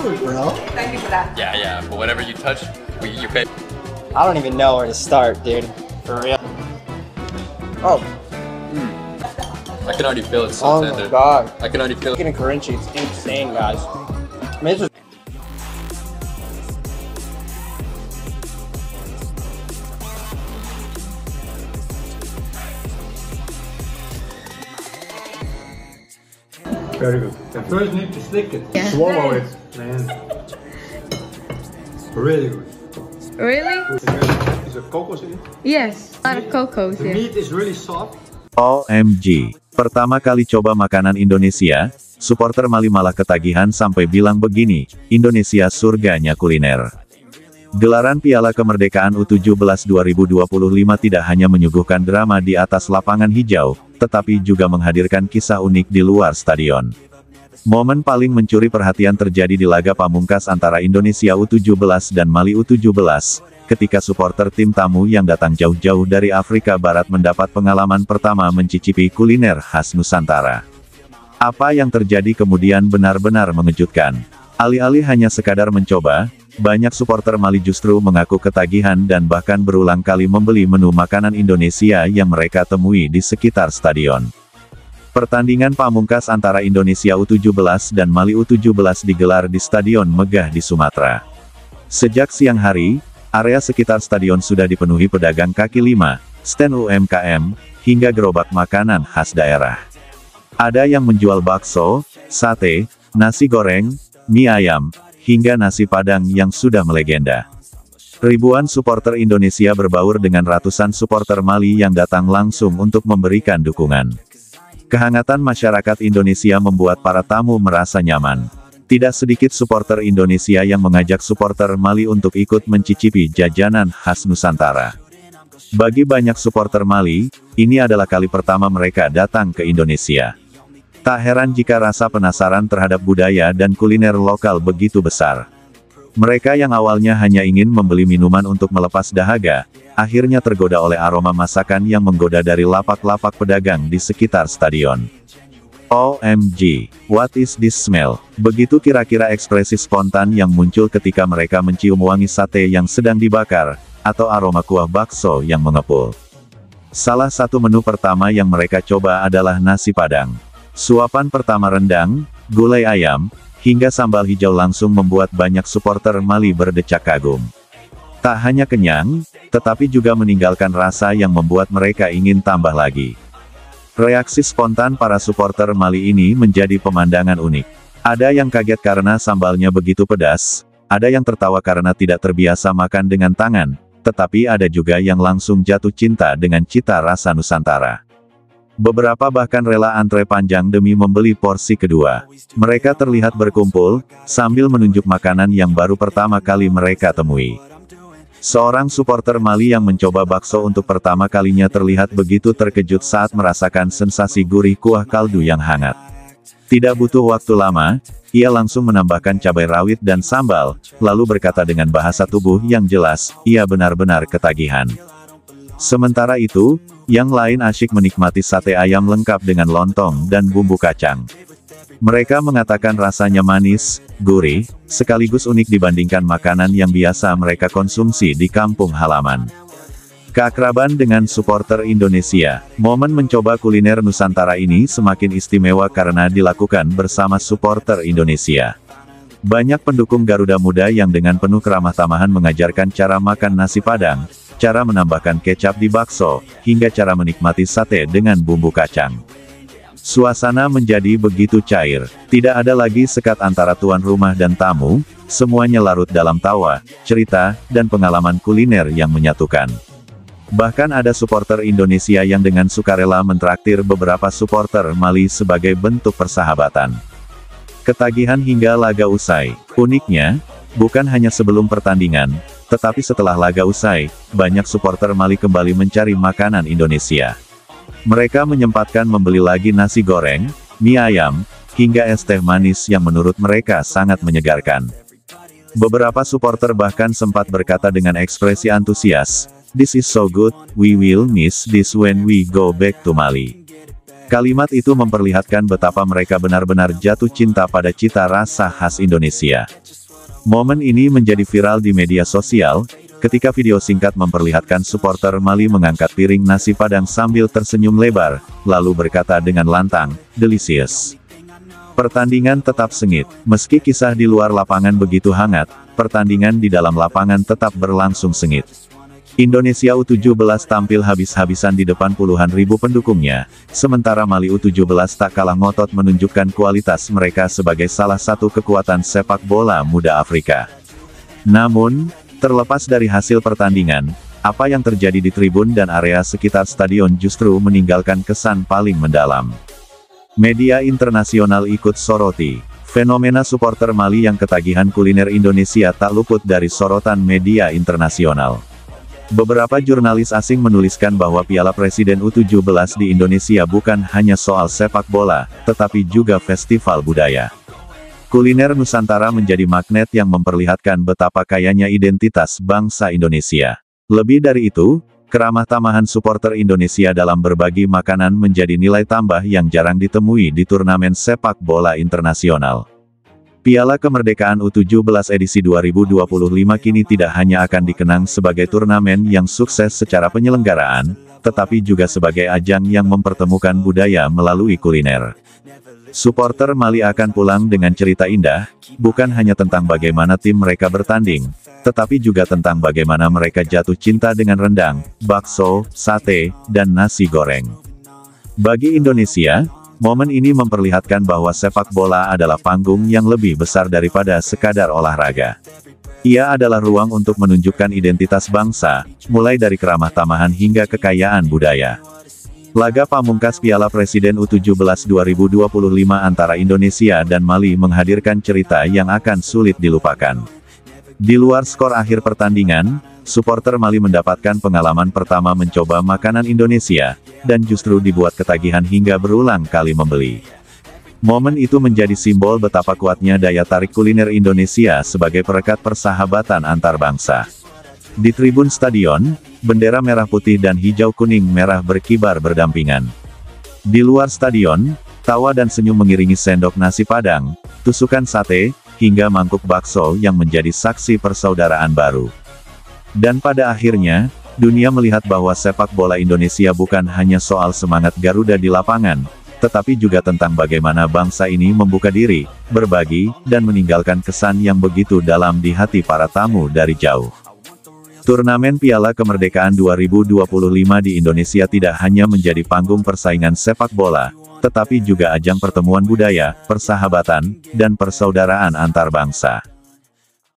food, bro. Thank you for that. Yeah, but whatever you touch, you pay. I don't even know where to start, dude. For real. Oh, I can already feel it so oh my tender. god. I can already feel it. Chicken and Kerinchi is insane, guys. I mean, it's just Very good. You first need to stick it, Yeah. swallow it, man. Really good. Really? Is there cocos in it? Yes. A lot of cocos The here. meat is really soft. OMG. Pertama kali coba makanan Indonesia, supporter Mali malah ketagihan sampai bilang begini, Indonesia surganya kuliner. Gelaran Piala Kemerdekaan U17 2025 tidak hanya menyuguhkan drama di atas lapangan hijau, tetapi juga menghadirkan kisah unik di luar stadion. Momen paling mencuri perhatian terjadi di laga pamungkas antara Indonesia U17 dan Mali U17, ketika supporter tim tamu yang datang jauh-jauh dari Afrika Barat mendapat pengalaman pertama mencicipi kuliner khas Nusantara. Apa yang terjadi kemudian benar-benar mengejutkan. Alih-alih hanya sekadar mencoba, banyak supporter Mali justru mengaku ketagihan dan bahkan berulang kali membeli menu makanan Indonesia yang mereka temui di sekitar stadion. Pertandingan pamungkas antara Indonesia U17 dan Mali U17 digelar di Stadion Megah di Sumatera. Sejak siang hari, area sekitar stadion sudah dipenuhi pedagang kaki lima, stand UMKM, hingga gerobak makanan khas daerah. Ada yang menjual bakso, sate, nasi goreng, mie ayam, hingga nasi padang yang sudah melegenda. Ribuan supporter Indonesia berbaur dengan ratusan supporter Mali yang datang langsung untuk memberikan dukungan. Kehangatan masyarakat Indonesia membuat para tamu merasa nyaman. Tidak sedikit supporter Indonesia yang mengajak supporter Mali untuk ikut mencicipi jajanan khas Nusantara. Bagi banyak supporter Mali, ini adalah kali pertama mereka datang ke Indonesia. Tak heran jika rasa penasaran terhadap budaya dan kuliner lokal begitu besar. Mereka yang awalnya hanya ingin membeli minuman untuk melepas dahaga, akhirnya tergoda oleh aroma masakan yang menggoda dari lapak-lapak pedagang di sekitar stadion. OMG, what is this smell? Begitu kira-kira ekspresi spontan yang muncul ketika mereka mencium wangi sate yang sedang dibakar, atau aroma kuah bakso yang mengepul. Salah satu menu pertama yang mereka coba adalah nasi padang. Suapan pertama rendang, gulai ayam, hingga sambal hijau langsung membuat banyak supporter Mali berdecak kagum. Tak hanya kenyang, tetapi juga meninggalkan rasa yang membuat mereka ingin tambah lagi. Reaksi spontan para supporter Mali ini menjadi pemandangan unik. Ada yang kaget karena sambalnya begitu pedas, ada yang tertawa karena tidak terbiasa makan dengan tangan, tetapi ada juga yang langsung jatuh cinta dengan cita rasa Nusantara. Beberapa bahkan rela antre panjang demi membeli porsi kedua. Mereka terlihat berkumpul, sambil menunjuk makanan yang baru pertama kali mereka temui. Seorang supporter Mali yang mencoba bakso untuk pertama kalinya terlihat begitu terkejut saat merasakan sensasi gurih kuah kaldu yang hangat. Tidak butuh waktu lama, ia langsung menambahkan cabai rawit dan sambal, lalu berkata dengan bahasa tubuh yang jelas, ia benar-benar ketagihan. Sementara itu, yang lain asyik menikmati sate ayam lengkap dengan lontong dan bumbu kacang. Mereka mengatakan rasanya manis, gurih, sekaligus unik dibandingkan makanan yang biasa mereka konsumsi di kampung halaman. Keakraban dengan supporter Indonesia, momen mencoba kuliner Nusantara ini semakin istimewa karena dilakukan bersama supporter Indonesia. Banyak pendukung Garuda Muda yang dengan penuh keramah tamahan mengajarkan cara makan nasi padang, cara menambahkan kecap di bakso, hingga cara menikmati sate dengan bumbu kacang. Suasana menjadi begitu cair, tidak ada lagi sekat antara tuan rumah dan tamu, semuanya larut dalam tawa, cerita, dan pengalaman kuliner yang menyatukan. Bahkan ada supporter Indonesia yang dengan sukarela mentraktir beberapa supporter Mali sebagai bentuk persahabatan. Ketagihan hingga laga usai. Uniknya, bukan hanya sebelum pertandingan, tetapi setelah laga usai, banyak supporter Mali kembali mencari makanan Indonesia. Mereka menyempatkan membeli lagi nasi goreng, mie ayam, hingga es teh manis yang menurut mereka sangat menyegarkan. Beberapa supporter bahkan sempat berkata dengan ekspresi antusias, "This is so good, we will miss this when we go back to Mali." Kalimat itu memperlihatkan betapa mereka benar-benar jatuh cinta pada cita rasa khas Indonesia. Momen ini menjadi viral di media sosial, ketika video singkat memperlihatkan supporter Mali mengangkat piring nasi Padang sambil tersenyum lebar, lalu berkata dengan lantang, "Delicious." Pertandingan tetap sengit, meski kisah di luar lapangan begitu hangat, pertandingan di dalam lapangan tetap berlangsung sengit. Indonesia U17 tampil habis-habisan di depan puluhan ribu pendukungnya, sementara Mali U17 tak kalah ngotot menunjukkan kualitas mereka sebagai salah satu kekuatan sepak bola muda Afrika. Namun, terlepas dari hasil pertandingan, apa yang terjadi di tribun dan area sekitar stadion justru meninggalkan kesan paling mendalam. Media internasional ikut soroti. Fenomena supporter Mali yang ketagihan kuliner Indonesia tak luput dari sorotan media internasional. Beberapa jurnalis asing menuliskan bahwa Piala Presiden U17 di Indonesia bukan hanya soal sepak bola, tetapi juga festival budaya. Kuliner Nusantara menjadi magnet yang memperlihatkan betapa kayanya identitas bangsa Indonesia. Lebih dari itu, keramah tamahan supporter Indonesia dalam berbagi makanan menjadi nilai tambah yang jarang ditemui di turnamen sepak bola internasional. Piala Kemerdekaan U17 edisi 2025 kini tidak hanya akan dikenang sebagai turnamen yang sukses secara penyelenggaraan, tetapi juga sebagai ajang yang mempertemukan budaya melalui kuliner. Supporter Mali akan pulang dengan cerita indah, bukan hanya tentang bagaimana tim mereka bertanding, tetapi juga tentang bagaimana mereka jatuh cinta dengan rendang, bakso, sate, dan nasi goreng. Bagi Indonesia, momen ini memperlihatkan bahwa sepak bola adalah panggung yang lebih besar daripada sekadar olahraga. Ia adalah ruang untuk menunjukkan identitas bangsa, mulai dari keramah tamahan hingga kekayaan budaya. Laga pamungkas Piala Presiden U17 2025 antara Indonesia dan Mali menghadirkan cerita yang akan sulit dilupakan. Di luar skor akhir pertandingan, supporter Mali mendapatkan pengalaman pertama mencoba makanan Indonesia, dan justru dibuat ketagihan hingga berulang kali membeli. Momen itu menjadi simbol betapa kuatnya daya tarik kuliner Indonesia sebagai perekat persahabatan antar bangsa. Di tribun stadion, bendera merah putih dan hijau kuning merah berkibar berdampingan. Di luar stadion, tawa dan senyum mengiringi sendok nasi Padang, tusukan sate, hingga mangkuk bakso yang menjadi saksi persaudaraan baru. Dan pada akhirnya, dunia melihat bahwa sepak bola Indonesia bukan hanya soal semangat Garuda di lapangan, tetapi juga tentang bagaimana bangsa ini membuka diri, berbagi, dan meninggalkan kesan yang begitu dalam di hati para tamu dari jauh. Turnamen Piala Kemerdekaan 2025 di Indonesia tidak hanya menjadi panggung persaingan sepak bola, tetapi juga ajang pertemuan budaya, persahabatan, dan persaudaraan antar bangsa.